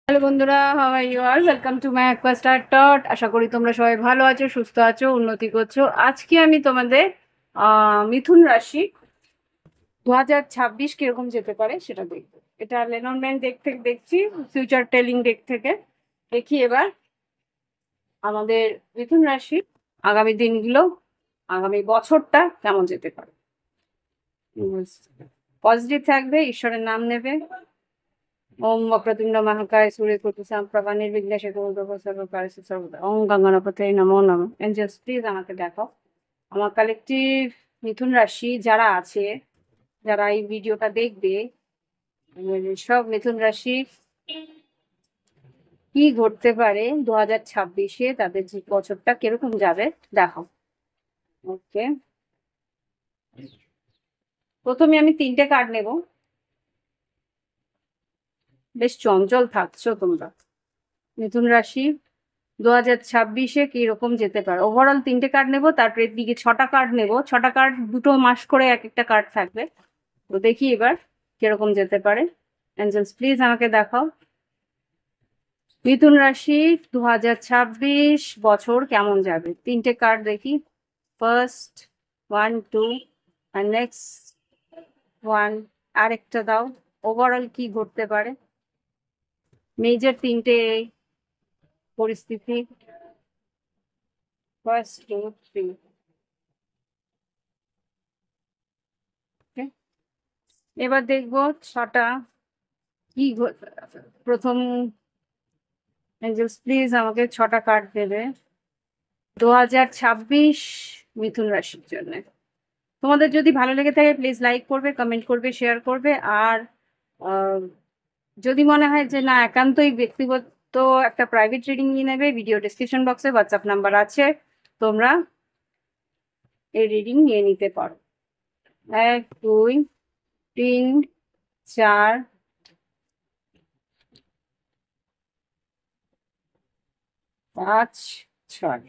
Hello বন্ধুরা, how are you all? Welcome to my অ্যাকোয়াস্টার টট। আশা করি তোমরা সবাই ভালো আছো, সুস্থ আছো, উন্নতি করছো। আজকে আমি তোমাদের মিথুন রাশি 2026 কিরকম যেতে পারে সেটা দেখবো। এটা লেনরম্যান ডেক থেকে দেখছি, ফিউচার টেলিং ডেক থেকে দেখি এবার আমাদের মিথুন রাশি আগামী দিনগুলো, আগামী বছরটা কেমন যেতে পারে। পজিটিভ থাকবে, ঈশ্বরের নাম নেবে। ওম वक्रतुंड महाकाय सूर्यकोटि समप्रभा निर्विघ्नेश कुरु सर्वकार्येषु सर्वदा। ওম গঙ্গনাপতে নমো নমঃ। এঞ্জেলস প্লিজ আমাকে দেখো আমার কালেকটিভ মিথুন রাশি যারা আছে, যারা এই ভিডিওটা দেখবে, সব মিথুন রাশি কি ঘটতে পারে 2026-এ, তাদের যে বছরটা কিরকম যাবে দেখো। ওকে, প্রথমে আমি 3টে কার্ড নেব। বেশ চঞ্চল থাকছো তোমরা মিথুন রাশি 2026-এ কিরকম যেতে পারে। ওভারঅল 3টে কার্ড নেবো, তারপরে দিকে 6টা কার্ড নেবো। 6টা কার্ড 2 মাস করে এক একটা কার্ড থাকবে। তো দেখি এবার কিরকম যেতে পারে। এঞ্জেলস প্লিজ আমাকে দেখাও মিথুন রাশি 2026 বছর কেমন যাবে। 3টে কার্ড দেখি। ফার্স্ট 1 2 আর নেক্সট 1। আরেকটা দাও। ওভারঅল কি ঘটতে পারে, মেজর 3টে পরিস্থিতি। ফার্স্ট 2 3। এবার দেখবো 6টা কি প্রথম। এঞ্জেলস প্লিজ আমাকে 6টা কার্ড দেবে 2026 মিথুন রাশির জন্য। তোমাদের যদি ভালো লেগে থাকে প্লিজ লাইক করবে, কমেন্ট করবে, শেয়ার করবে। আর যদি মনে হয় যে না একান্তই ব্যক্তিগত একটা প্রাইভেট রিডিং নিয়ে নেবে, ভিডিও ডিসক্রিপশন বক্সে হোয়াটসঅ্যাপ নাম্বার আছে, তোমরা এই রিডিং নিয়ে নিতে পারো। 1 2 3 4 5 6।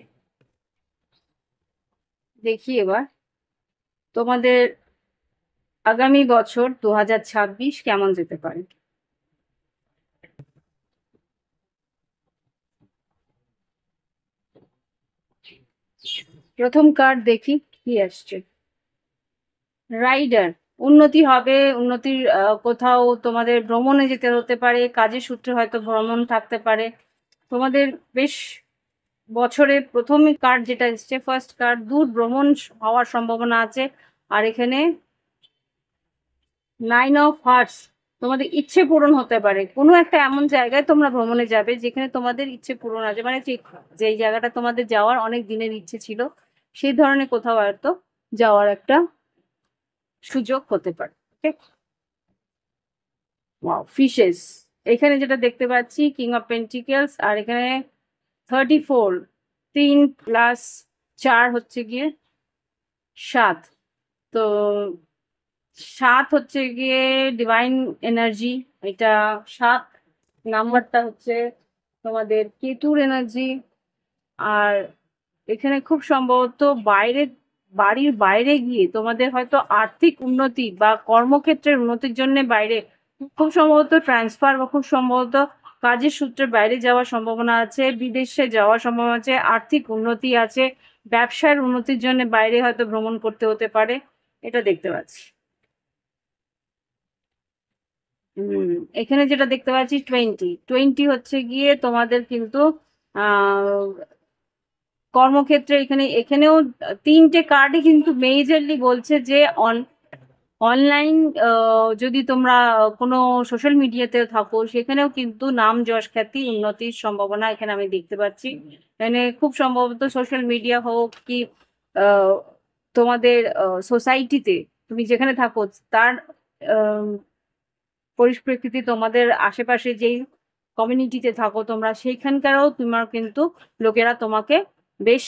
দেখি এবার তোমাদের আগামী বছর 2026 কেমন যেতে পারে। প্রথম কার্ড দেখি কি আসছে। রাইডার, উন্নতি হবে। উন্নতির কোথাও তোমাদের ভ্রমণে যেতে হতে পারে, কাজের সূত্রে হয়তো ভ্রমণ থাকতে পারে তোমাদের। বেশ বছরে প্রথম কার্ড যেটা এসছে, ফার্স্ট কার্ড, দূর ভ্রমণ হওয়ার সম্ভাবনা আছে। আর এখানে 9 অফ হার্টস, তোমাদের ইচ্ছে পূরণ হতে পারে। কোনো একটা এমন জায়গায় তোমরা ভ্রমণে যাবে যেখানে তোমাদের ইচ্ছে পূরণ আছে, মানে ঠিক যেই জায়গাটা তোমাদের যাওয়ার অনেক দিনের ইচ্ছে ছিল, সেই ধরনের কোথাও হয়তো যাওয়ার একটা সুযোগ হতে পারে। ওকে, ওয়াও, ফিশেস। এখানে যেটা দেখতে পাচ্ছি কিং অফ পেন্টিকেলস, আর এখানে 34, 3 প্লাস 4 হচ্ছে গিয়ে 7। তো 7 হচ্ছে গিয়ে ডিভাইন এনার্জি। এটা 7 নাম্বারটা হচ্ছে তোমাদের কেতুর এনার্জি। আর এখানে খুব সম্ভবত বাইরে, বাড়ির বাইরে গিয়ে তোমাদের হয়তো আর্থিক উন্নতি বা কর্মক্ষেত্রের উন্নতির জন্য বাইরে, খুব সম্ভবত ট্রান্সফার বা খুব সম্ভবত কাজের সূত্রে বাইরে যাওয়ার সম্ভাবনা আছে, বিদেশে যাওয়ার সম্ভাবনা আছে, আর্থিক উন্নতি আছে, ব্যবসার উন্নতির জন্য বাইরে হয়তো ভ্রমণ করতে হতে পারে, এটা দেখতে পাচ্ছি। এখানে যেটা দেখতে পাচ্ছি 20 হচ্ছে গিয়ে তোমাদের কিন্তু আহ কর্মক্ষেত্রে। এখানেও 3টে কার্ডই কিন্তু মেজরলি বলছে যে অনলাইন, যদি তোমরা কোনো সোশ্যাল মিডিয়াতে থাকো সেখানেও কিন্তু নাম যশ খ্যাতি উন্নতির সম্ভাবনা এখানে আমি দেখতে পাচ্ছি। এখানে খুব সম্ভবত সোশ্যাল মিডিয়া হোক কি আহ, তোমাদের সোসাইটিতে তুমি যেখানে থাকো তার পরিপ্রেক্ষিতে, তোমাদের আশেপাশে যেই কমিউনিটিতে থাকো তোমরা, সেইখানকারও তোমার কিন্তু লোকেরা তোমাকে বেশ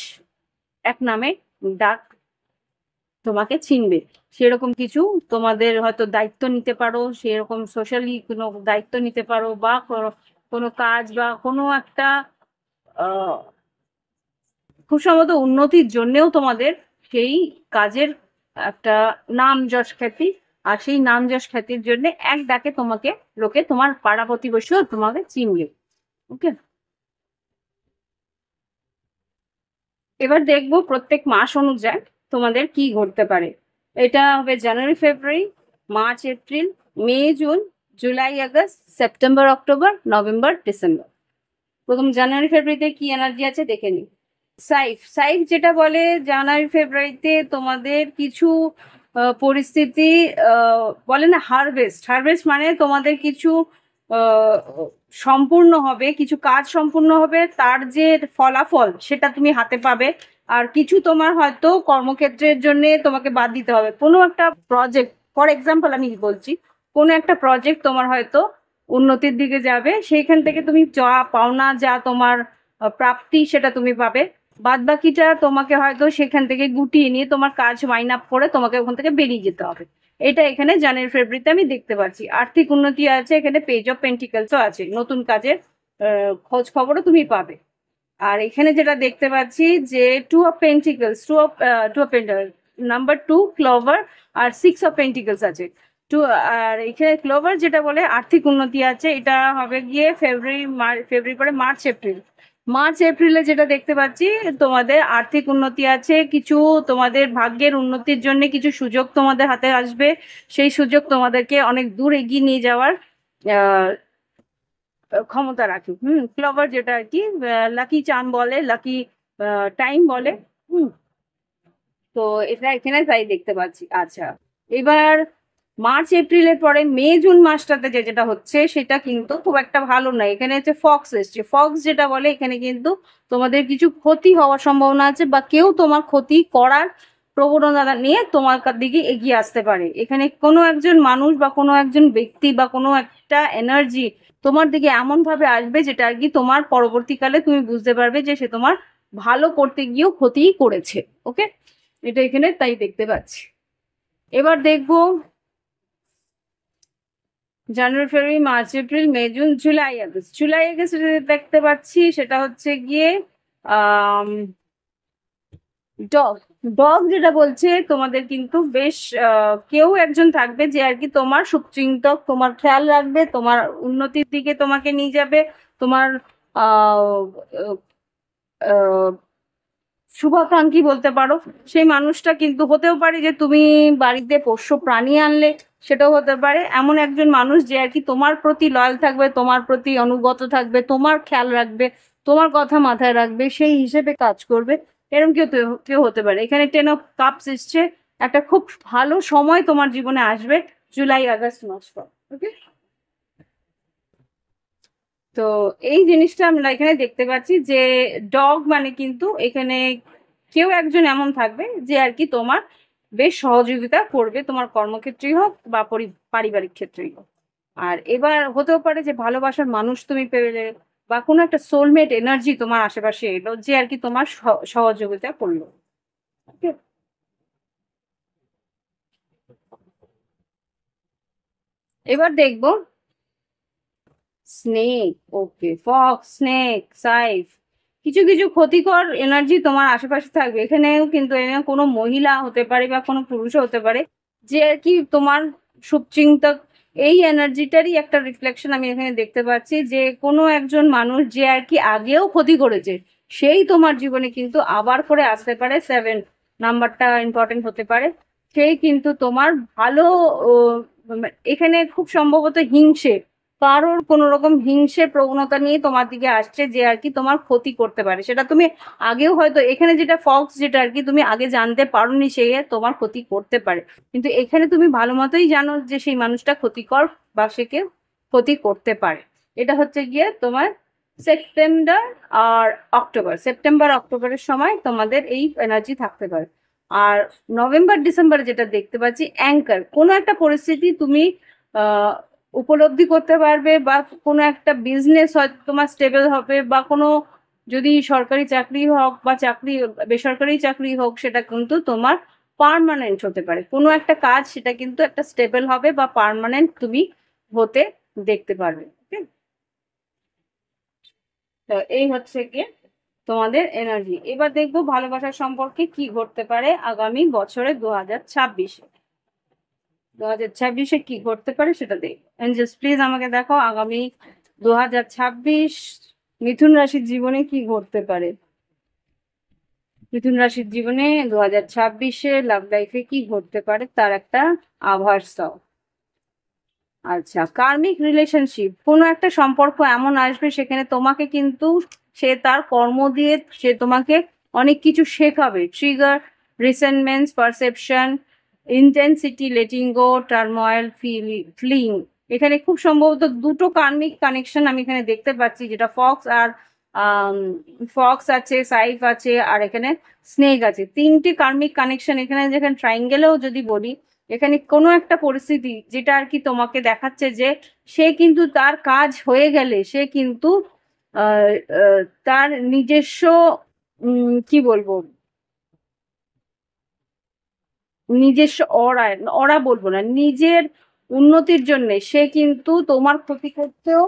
এক নামে ডাক, তোমাকে চিনবে। সেরকম কিছু তোমাদের হয়তো দায়িত্ব নিতে পারো, সেরকম সোশ্যালি কোনো দায়িত্ব নিতে পারো, বা কোনো কাজ বা কোনো একটা খুব সম্ভবত উন্নতির জন্যেও তোমাদের সেই কাজের একটা নাম যশ খ্যাতি। আর সেই নাম যশ খ্যাতির জন্য এক ডাকে তোমাকে লোকে, তোমার পাড়া প্রতিবেশীও তোমাকে চিনবে। ওকে, এবার দেখবো প্রত্যেক মাস অনুযায়ী তোমাদের কি ঘটতে পারে। এটা হবে January February, March April, May June, July August, September October, November December. প্রথম জানুয়ারি ফেব্রুয়ারিতে কি এনার্জি আছে দেখে নিই। সাইফ সাইফ যেটা বলে জানুয়ারি ফেব্রুয়ারিতে তোমাদের কিছু পরিস্থিতি, বলে না হারভেস্ট, হারভেস্ট মানে তোমাদের কিছু আহ, সম্পূর্ণ হবে, কিছু কাজ সম্পূর্ণ হবে, তার যে ফলাফল সেটা তুমি হাতে পাবে। আর কিছু তোমার হয়তো কর্মক্ষেত্রের জন্য তোমাকে বাদ দিতে হবে। কোনো একটা প্রজেক্ট, ফর এক্সাম্পল আমি বলছি, কোনো একটা প্রজেক্ট তোমার হয়তো উন্নতির দিকে যাবে, সেইখান থেকে তুমি যা পাওনা, যা তোমার প্রাপ্তি সেটা তুমি পাবে। বাদ বাকিটা তোমাকে হয়তো সেখান থেকে গুটিয়ে নিয়ে তোমার কাজ মাইন আপ করে তোমাকে ওখান থেকে বেরিয়ে যেতে হবে। এটা এখানে জানুয়ারি ফেব্রুয়ারিতে আমি দেখতে পাচ্ছি। আর্থিক উন্নতি আছে, এখানে পেজ অফ পেন্টিকলসও আছে, নতুন কাজের খোঁজ খবরও তুমি পাবে। আর এখানে যেটা দেখতে পাচ্ছি যে two of pentacles, two of number two clover, আর সিক্স অফ পেন্টিকলস আছে টু। আর এখানে ক্লোভার যেটা বলে আর্থিক উন্নতি আছে, এটা হবে গিয়ে ফেব্রুয়ারি পরে মার্চ এপ্রিল। মার্চ এপ্রিলে যেটা দেখতে পাচ্ছি তোমাদের আর্থিক উন্নতি আছে, কিছু তোমাদের ভাগ্যের উন্নতির জন্য কিছু সুযোগ তোমাদের হাতে আসবে। সেই সুযোগ তোমাদেরকে অনেক দূর এগিয়ে নিয়ে যাওয়ার ক্ষমতা রাখে। ক্লভার যেটা আর কি লাকি চার্ম বলে, লাকি টাইম বলে। হুম তো এটা এখানে তাই দেখতে পাচ্ছি। আচ্ছা, এবার মার্চ এপ্রিলের পরে মে জুন মাসটাতে যেটা হচ্ছে সেটা কিন্তু খুব একটা ভালো নয়। এখানে হচ্ছে ফক্স এসছে, ফক্স যেটা বলে এখানে কিন্তু তোমাদের কিছু ক্ষতি হওয়ার সম্ভাবনা আছে, বা কেউ তোমার ক্ষতি করার প্রবণতা নিয়ে তোমার দিকে এগিয়ে আসতে পারে। এখানে কোনো একজন মানুষ বা কোনো একজন ব্যক্তি বা কোনো একটা এনার্জি তোমার দিকে এমন ভাবে আসবে যেটা আর কি তোমার পরবর্তীকালে তুমি বুঝতে পারবে যে সে তোমার ভালো করতে গিয়েও ক্ষতিই করেছে। ওকে, এটা এখানে তাই দেখতে পাচ্ছি। এবার দেখবো January February March April May June July August. July August দেখতে পাচ্ছি সেটা হচ্ছে গিয়ে আহ ডগ। ডগ যেটা বলছে তোমাদের কিন্তু বেশ কেউ একজন থাকবে যে আর কি তোমার শুভচিন্তক, তোমার খেয়াল রাখবে, তোমার উন্নতির দিকে তোমাকে নিয়ে যাবে, তোমার আহ আহ, শুভাকাঙ্ক্ষী বলতে পারো। সেই মানুষটা কিন্তু হতেও পারে যে তুমি বাড়িতে পোষ্য প্রাণী আনলে, সেটাও হতে পারে। এমন একজন মানুষ যে আর কি তোমার প্রতি লয়াল থাকবে, তোমার প্রতি অনুগত থাকবে, তোমার খেয়াল রাখবে, তোমার কথা মাথায় রাখবে, সেই হিসেবে কাজ করবে। এরকম কেউ কেউ হতে পারে। এখানে টেন অফ কাপস এসছে, একটা খুব ভালো সময় তোমার জীবনে আসবে জুলাই আগস্ট মাস পর। ওকে, তো এই জিনিসটা আমরা এখানে দেখতে পাচ্ছি যে ডগ মানে কিন্তু এখানে কেউ একজন এমন থাকবে যে আর কি তোমার বেশ সহযোগিতা করবে, তোমার কর্মক্ষেত্রেই হোক বা পারিবারিক ক্ষেত্রেই হোক। আর এবার হতেও পারে যে ভালোবাসার মানুষ তুমি পেলে, বা কোনো একটা সোলমেট এনার্জি তোমার আশেপাশে এলো যে আর কি তোমার সহযোগিতা করলো। Okay? এবার দেখবো স্নেক। ওকে, ফক্স, স্নেক, সাইফ, কিছু কিছু ক্ষতিকর এনার্জি তোমার আশেপাশে থাকবে। এখানেও কিন্তু এখানে কোনো মহিলা হতে পারে বা কোনো পুরুষও হতে পারে যে আর কি তোমার শুভচিন্তক। এই এনার্জিটারই একটা রিফ্লেকশন আমি এখানে দেখতে পাচ্ছি যে কোনো একজন মানুষ যে আর কি আগেও ক্ষতি করেছে, সেই তোমার জীবনে কিন্তু আবার করে আসতে পারে। সেভেন নাম্বারটা ইম্পর্টেন্ট হতে পারে। সেই কিন্তু তোমার ভালো ও, এখানে খুব সম্ভবত হিংসে, কারোর কোনো রকম হিংসের প্রবণতা নিয়ে তোমার দিকে আসছে যে আর কি তোমার ক্ষতি করতে পারে। সেটা তুমি আগেও হয়তো, এখানে যেটা ফক্স যেটা আর কি তুমি আগে জানতে পারোনি সে তোমার ক্ষতি করতে পারে, কিন্তু এখানে তুমি ভালো মতোই জানো যে সেই মানুষটা ক্ষতিকর বা সে কেউ ক্ষতি করতে পারে। এটা হচ্ছে গিয়ে তোমার সেপ্টেম্বর আর অক্টোবর, সেপ্টেম্বর অক্টোবরের সময় তোমাদের এই এনার্জি থাকতে পারে। আর নভেম্বর ডিসেম্বরে যেটা দেখতে পাচ্ছি অ্যাঙ্কার, কোনো একটা পরিস্থিতি তুমি আহ উপলব্ধি করতে পারবে, বা কোনো একটা বিজনেস হয়তো তোমার স্টেবল হবে, বা কোনো যদি সরকারি চাকরি হোক বা বেসরকারি চাকরি হোক সেটা কিন্তু তোমার পার্মানেন্ট হতে পারে। কোনো একটা কাজ সেটা কিন্তু একটা স্টেবল হবে বা পার্মানেন্ট তুমি হতে দেখতে পারবে। ওকে, তো এই হচ্ছে গিয়ে তোমাদের এনার্জি। এবার দেখবো ভালোবাসার সম্পর্কে কি ঘটতে পারে আগামী বছরে 2026-এ। 2026-এ কি ঘটতে পারে সেটা দেখো। এঞ্জেলস প্লিজ আমাকে দেখো আগামী 2026 মিথুন রাশির জীবনে কি ঘটতে পারে? মিথুন রাশির জীবনে 2026-এ লাভ লাইফে কি ঘটতে পারে তার একটা আভাস দাও। আচ্ছা, কার্মিক রিলেশনশিপ, কোনো একটা সম্পর্ক এমন আসবে সেখানে তোমাকে কিন্তু সে তার কর্ম দিয়ে সে তোমাকে অনেক কিছু শেখাবে। Trigger, resentments, perception, intensity, letting go, turmoil, feeling. এখানে খুব সম্ভবত দুটো কার্মিক কানেকশন আমি এখানে দেখতে পাচ্ছি, যেটা ফক্স আছে, সাইফ আছে, আর এখানে স্নেক আছে। তিনটি কার্মিক কানেকশন এখানে, যেখানে ট্রাইঙ্গেলেও যদি বলি, এখানে কোনো একটা পরিস্থিতি যেটা আর কি তোমাকে দেখাচ্ছে যে সে কিন্তু তার কাজ হয়ে গেলে সে কিন্তু আহ, তার নিজস্ব কি বলবো, নিজস্ব অরা বলবো না, নিজের উন্নতির জন্য সে কিন্তু তোমার ক্ষতি করতেও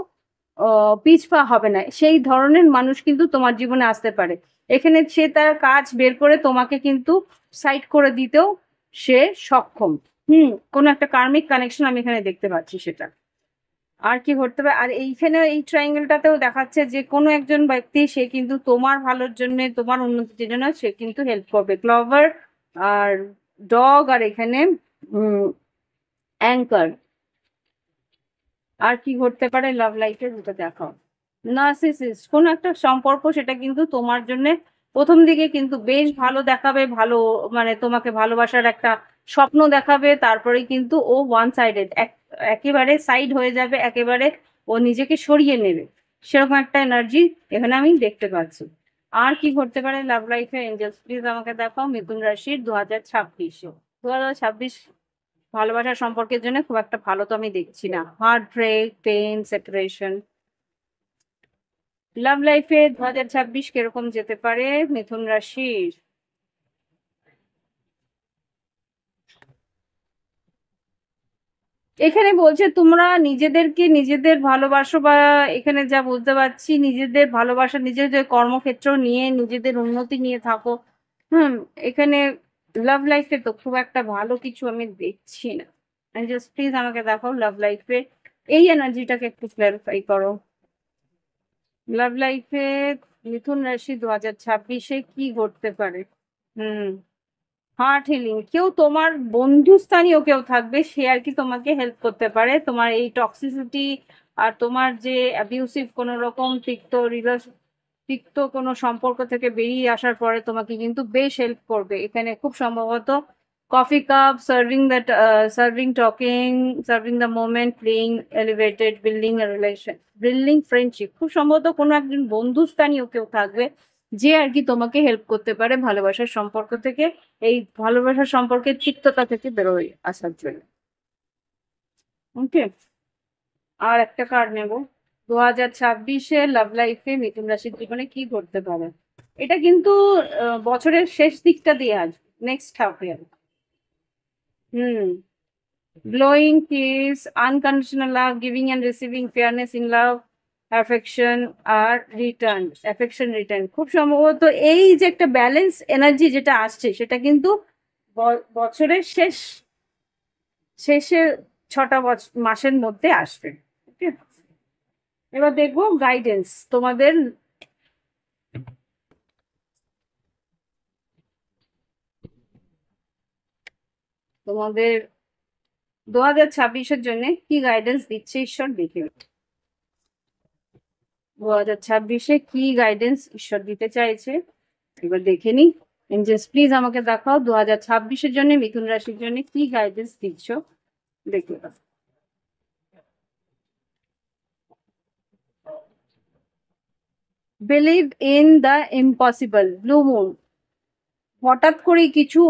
পিছপা হবে না। সেই ধরনের মানুষ কিন্তু তোমার জীবনে আসতে পারে। এখানে সে তার কাজ বের করে তোমাকে কিন্তু সাইড করে দিতেও সে সক্ষম। কোনো একটা কার্মিক কানেকশন আমি এখানে দেখতে পাচ্ছি সেটা। আর কি ঘটতে পারে? আর এইখানে এই ট্রায়াঙ্গেলটাতেও দেখাচ্ছে যে কোনো একজন ব্যক্তি সে কিন্তু তোমার ভালোর জন্য, তোমার উন্নতির জন্য সে কিন্তু হেল্প করবে। ক্লভার আর ডগ, আর এখানে অ্যাঙ্কার। আর কি ঘটতে পারে লাভ লাইফে যেটা দেখাও। নার্সিসিস্ট, কোনো একটা সম্পর্ক সেটা কিন্তু তোমার জন্য প্রথম দিকে কিন্তু বেশ ভালো দেখাবে, ভালো মানে তোমাকে ভালোবাসার একটা স্বপ্ন দেখাবে, তারপরে কিন্তু ও ওয়ান সাইডেড, একেবারে সাইড হয়ে যাবে, একেবারে ও নিজেকে সরিয়ে নেবে। সেরকম একটা এনার্জি এখানে আমি দেখতে পাচ্ছি। আর কি ঘটতে পারে লাভ লাইফে? এঞ্জেলস প্লিজ আমাকে দেখাও মিথুন রাশির 2026-এ। 2026 ভালোবাসার সম্পর্কের জন্য খুব একটা ভালো তো আমি দেখছি না। Heartbreak, pain, separation. Love লাইফে 2026 কিরকম যেতে পারে মিথুন রাশির? এখানে বলছে তোমরা নিজেদেরকে নিজেদের ভালোবাসো, বা এখানে যা বুঝতে পারছি নিজেদের ভালোবাসা, নিজেদের কর্মক্ষেত্র নিয়ে নিজেদের উন্নতি নিয়ে থাকো। এখানে লাভ লাইফে তো খুব একটা ভালো কিছু আমি দেখছি না। জাস্ট প্লিজ আমাকে দেখো লাভ লাইফে এই এনার্জিটাকে একটু ক্লারিফাই করো। লাভ লাইফে মিথুন রাশি 2026-এ কি ঘটতে পারে? হুম হার্ট হিলিং, কেউ তোমার বন্ধুস্থানীয় কেউ থাকবে, সে আর কি তোমাকে হেল্প করতে পারে তোমার এই টক্সিসিটি আর তোমার যে অ্যাবিউসিভ কোনো রকম তিক্ত কোনো সম্পর্ক থেকে বেরিয়ে আসার পরে তোমাকে কিন্তু বেশ হেল্প করবে। এখানে খুব সম্ভবত coffee cup, serving, talking, serving the moment, playing elevated, building friendship. খুব সম্ভবত কোনো একজন বন্ধুস্থানীয় কেউ থাকবে যে আর কি তোমাকে হেল্প করতে পারে ভালোবাসার সম্পর্ক থেকে, এই ভালোবাসার সম্পর্কের তিক্ততা থেকে বেরোয় আসার জন্য। ওকে, আর একটা কার্ড নেব। 2026-এ লাভ লাইফে মিথুন রাশির জীবনে কি ঘটতে পারে? এটা কিন্তু বছরের শেষ দিকটা দিয়ে আসবে, next half year. Hmm glowing kiss, unconditional love, giving and receiving, fairness in love, affection আর রিটার্ন, রিটার্ন। খুব সম্ভবত এই যে একটা ব্যালেন্স এনার্জি যেটা আসছে সেটা কিন্তু বছরের শেষের 6টা মাসের মধ্যে আসবে। ওকে, এবার দেখবো গাইডেন্স তোমাদের। তোমাদের 2026-এর জন্য কি গাইডেন্স দিচ্ছে ঈশ্বর, দেখে 2026-এ কি গাইডেন্স ঈশ্বর দিতে চাইছে এবার দেখে নি। এঞ্জেলস প্লিজ আমাকে দেখাও 2026-এর জন্য মিথুন রাশির জন্য কি গাইডেন্স দিচ্ছ, দেখে দাও। Believe in the impossible, blue moon. হঠাৎ করে কিছু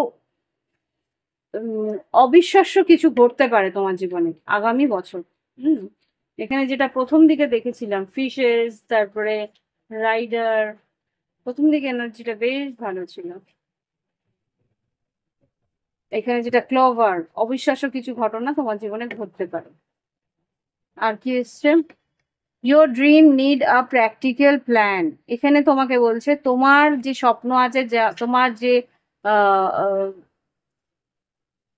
অবিশ্বাস্য কিছু ঘটতে পারে তোমার জীবনে আগামী বছর। হুম এখানে যেটা প্রথম দিকে দেখেছিলাম ফিশেস, তারপরে রাইডার, প্রথম দিকে এনার্জিটা বেশ ভালো ছিল। এখানে যেটা ক্লোভার, অবিশ্বাস্য কিছু ঘটনা তোমার জীবনে ঘটতে পারে। আর কি এসছে? Your dream need a practical plan. এখানে তোমাকে বলছে তোমার যে স্বপ্ন আছে, যা আহ, আহ,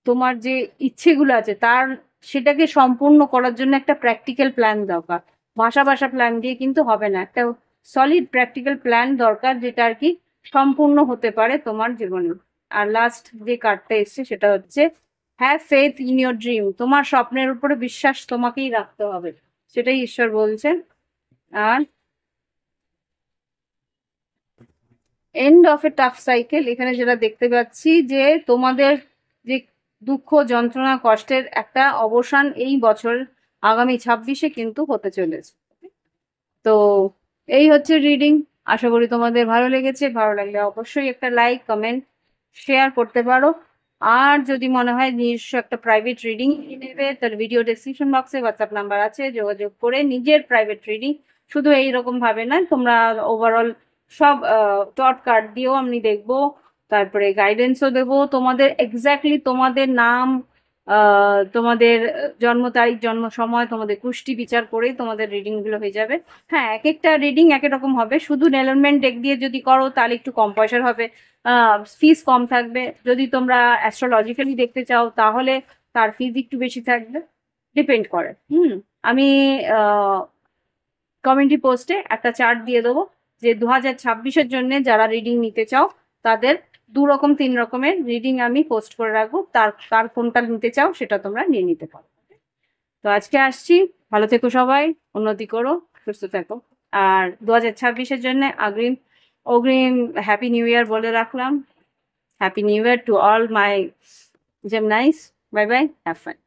তোমার যে ইচ্ছেগুলো আছে তার সেটাকে সম্পূর্ণ করার জন্য একটা প্র্যাকটিক্যাল প্ল্যান দরকার। ভাষা ভাষা প্ল্যান দিয়ে কিন্তু হবে না, একটা সলিড প্র্যাকটিক্যাল প্ল্যান দরকার, যেটা আর কি সম্পূর্ণ হতে পারে তোমার জীবনে। আর লাস্ট যে কার্ডটা এসছে সেটা হচ্ছে have faith in your dream, তোমার স্বপ্নের উপরে বিশ্বাস তোমাকেই রাখতে হবে, সেটাই ঈশ্বর বলছেন। আর end of a tough cycle, এখানে যেটা দেখতে পাচ্ছি যে তোমাদের যে দুঃখ যন্ত্রণা কষ্টের একটা অবসান এই বছর আগামী 26-এ কিন্তু হতে চলেছে। তো এই হচ্ছে রিডিং, আশা করি তোমাদের ভালো লেগেছে। ভালো লাগলে অবশ্যই একটা লাইক কমেন্ট শেয়ার করতে পারো। আর যদি মনে হয় নিজস্ব একটা প্রাইভেট রিডিং নেবে, তাহলে ভিডিও ডেসক্রিপশন বক্সে হোয়াটসঅ্যাপ নাম্বার আছে, যোগাযোগ করে নিজের প্রাইভেট রিডিং, শুধু এইরকম ভাবে না, তোমরা ওভারঅল সব টট কার্ড দিয়েও আমি দেখবো, তারপরে গাইডেন্সও দেবো, তোমাদের এক্স্যাক্টলি তোমাদের নাম, তোমাদের জন্ম তারিখ, জন্ম সময়, তোমাদের কুষ্টি বিচার করেই তোমাদের রিডিং গুলো হয়ে যাবে। হ্যাঁ, এক একটা রিডিং এক এক রকম হবে, শুধু নেলমেন্ট ডেক দিয়ে যদি করো তাহলে একটু কম পয়সার হবে, ফিস কম থাকবে। যদি তোমরা অ্যাস্ট্রোলজিক্যালি দেখতে চাও তাহলে তার ফিস একটু বেশি থাকবে, ডিপেন্ড করে। আমি কমিউনিটি পোস্টে একটা চার্ট দিয়ে দেবো, যে 2026-এর জন্য যারা রিডিং নিতে চাও তাদের 2 রকম 3 রকমের রিডিং আমি পোস্ট করে রাখবো, তার কোনটা নিতে চাও সেটা তোমরা নিয়ে নিতে পারো। তো আজকে আসছি, ভালো থেকো সবাই, উন্নতি করো, সুস্থ থাকো। আর 2026-এর জন্য অগ্রিম অগ্রিম হ্যাপি নিউ ইয়ার বলে রাখলাম। Happy new year to all my Geminis. Bye bye, have fun.